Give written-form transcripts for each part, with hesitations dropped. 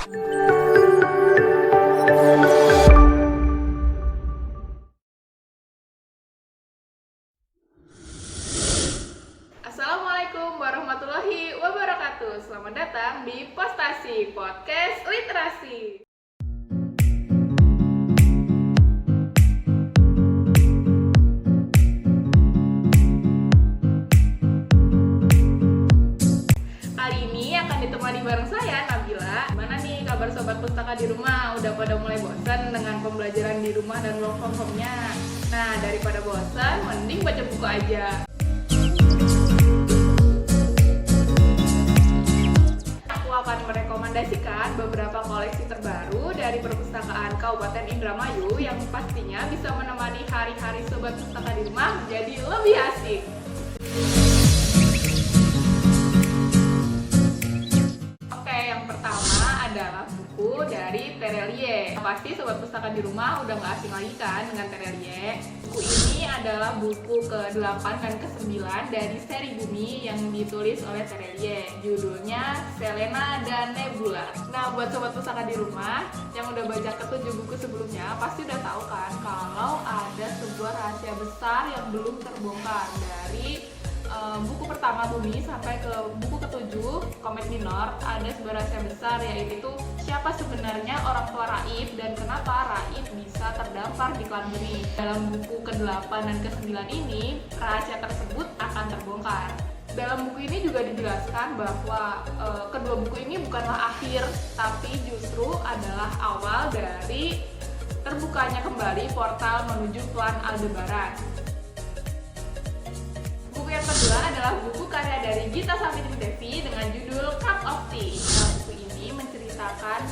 Assalamualaikum warahmatullahi wabarakatuh. Selamat datang di Postasi Podcast Literasi. Kali ini akan ditemani bareng saya, Nabila. Gimana nih kabar sobat pustaka di rumah? Udah pada mulai bosan dengan pembelajaran di rumah dan work from home-nya? Nah, daripada bosan, mending baca buku aja. Akan merekomendasikan beberapa koleksi terbaru dari Perpustakaan Kabupaten Indramayu yang pastinya bisa menemani hari-hari sobat pustaka di rumah menjadi lebih asik. Oke, yang pertama adalah buku dari Terelie. Pasti sobat pustaka di rumah udah gak asing lagi kan dengan Terelie. Buku ini adalah buku ke-8 dan ke-9 dari seri Bumi yang ditulis oleh Terelie. Judulnya Selena dan Nebula. Nah, buat sobat pustaka di rumah yang udah baca ke-7 buku sebelumnya pasti udah tahu kan kalau ada sebuah rahasia besar yang belum terbongkar dari buku pertama Bumi sampai ke buku ke-7 Komet Minor. Ada sebuah rahasia besar, yaitu siapa sebenarnya orang tua Raib dan kenapa Raib bisa terdampar di klan Bumi. Dalam buku ke-8 dan ke-9 ini rahasia tersebut akan terbongkar. Dalam buku ini juga dijelaskan bahwa kedua buku ini bukanlah akhir, tapi justru adalah awal dari terbukanya kembali portal menuju klan Aldebaran. Buku yang kedua adalah buku karya dari Gita Savitri Devi dengan judul Cup of Tea. Nah, buku ini menceritakan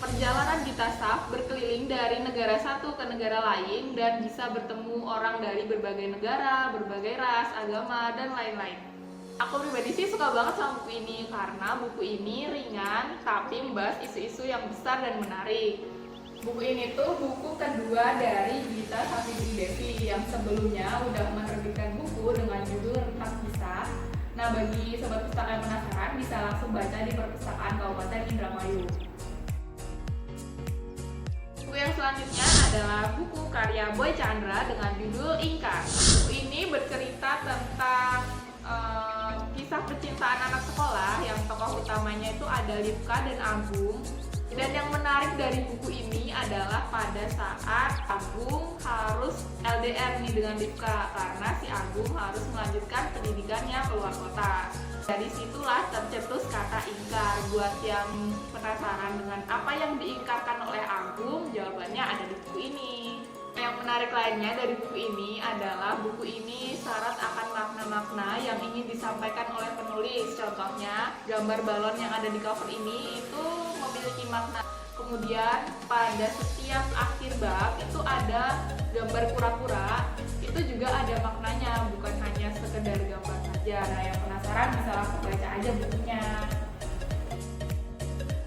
perjalanan Gita Sav berkeliling dari negara satu ke negara lain dan bisa bertemu orang dari berbagai negara, berbagai ras, agama, dan lain-lain. Aku pribadi sih suka banget sama buku ini karena buku ini ringan tapi membahas isu-isu yang besar dan menarik. Buku ini tuh buku kedua dari Gita Savitri Devi yang sebelumnya udah menerbitkan buku dengan judul Rentang Kisah. Nah, bagi sobat pustaka yang penasaran bisa langsung baca di Perpustakaan Kabupaten Indramayu. Buku yang selanjutnya adalah buku karya Boy Chandra dengan judul Ingkar. Buku ini bercerita tentang kisah percintaan anak sekolah yang tokoh utamanya itu ada Lipka dan Agung. Dan yang menarik dari buku ini adalah pada saat Agung harus LDR nih dengan Lipka karena si Agung harus melanjutkan pendidikannya keluar kota. Dari situlah tercetus kata ingkar. Buat yang penasaran dengan apa yang diingkarkan oleh Agung, jawabannya ada di buku ini. Yang menarik lainnya dari buku ini adalah buku ini syarat akan makna-makna yang ingin disampaikan oleh penulis. Contohnya, gambar balon yang ada di cover ini itu memiliki makna. Kemudian pada setiap akhir bab itu ada gambar kura-kura, itu juga ada maknanya, bukan hanya sekedar gambar saja. Nah, yang penasaran bisa langsung baca aja bukunya.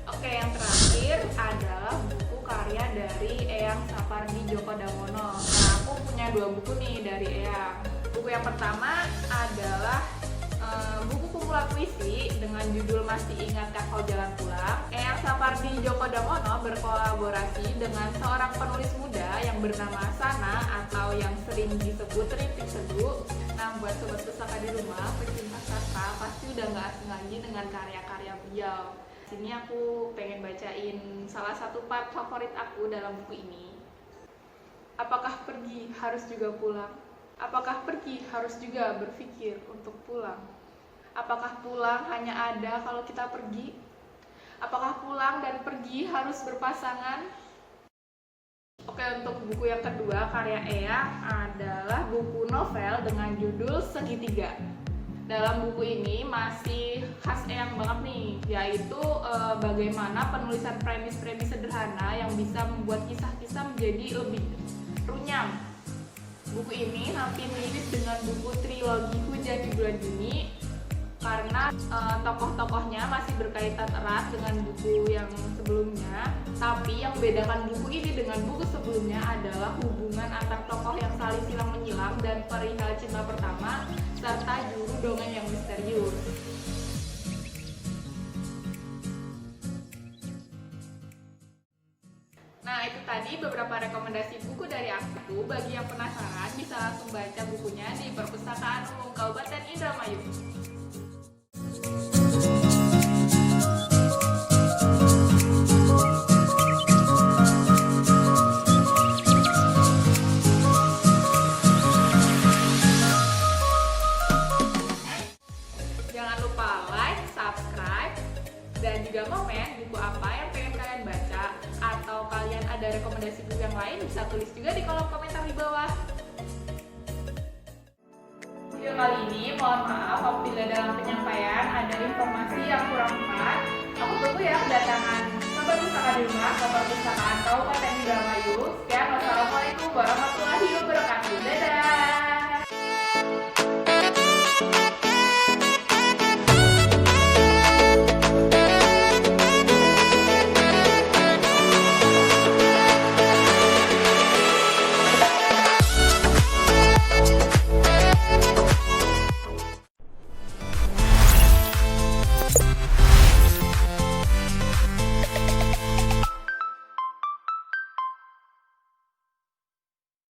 Oke, yang terakhir adalah buku karya dari Eyang Sapardi Djoko Damono. Nah, aku punya dua buku nih dari Eyang. Buku yang pertama adalah buku kumpulan puisi dengan judul Masih Ingatkah Kau Jalan Pulang. Eyang Sapardi Djoko Damono berkolaborasi dengan seorang penulis muda yang bernama Sana atau yang sering disebut Rintik Seduh. Nah, buat sobat pustaka di rumah, pecinta sastra pasti udah gak asing lagi dengan karya-karya beliau. Sini aku pengen bacain salah satu part favorit aku dalam buku ini. Apakah pergi harus juga pulang? Apakah pergi harus juga berpikir untuk pulang? Apakah pulang hanya ada kalau kita pergi? Apakah pulang dan pergi harus berpasangan? Oke, untuk buku yang kedua karya Eyang adalah buku novel dengan judul Segitiga. Dalam buku ini masih khas Eyang banget nih, yaitu bagaimana penulisan premis-premis sederhana yang bisa membuat kisah-kisah menjadi lebih runyam. Buku ini hampir mirip dengan buku trilogi Hujan di Bulan Juni karena tokoh-tokohnya masih berkaitan erat dengan buku yang sebelumnya. Tapi yang membedakan buku ini dengan buku sebelumnya adalah hubungan antar tokoh yang saling silang menyilang dan perihal cinta pertama serta juru dongeng yang misterius. Nah, itu tadi beberapa rekomendasi buku dari aku. Bagi yang penasaran, bisa langsung baca bukunya di Perpustakaan Umum Kabupaten Indramayu. Jangan lupa like, subscribe, dan juga komen buku apa yang pengen kalian baca, atau kalian ada rekomendasi buku yang lain bisa tulis juga di kolom komentar di bawah. Video kali ini mohon maaf apabila dalam penyampaian ada informasi yang kurang tepat. Aku tunggu ya kedatangan Sobat Pustaka di rumah ke Perpustakaan Kabupaten Indramayu. Sekian, wassalamualaikum warahmatullahi wabarakatuh.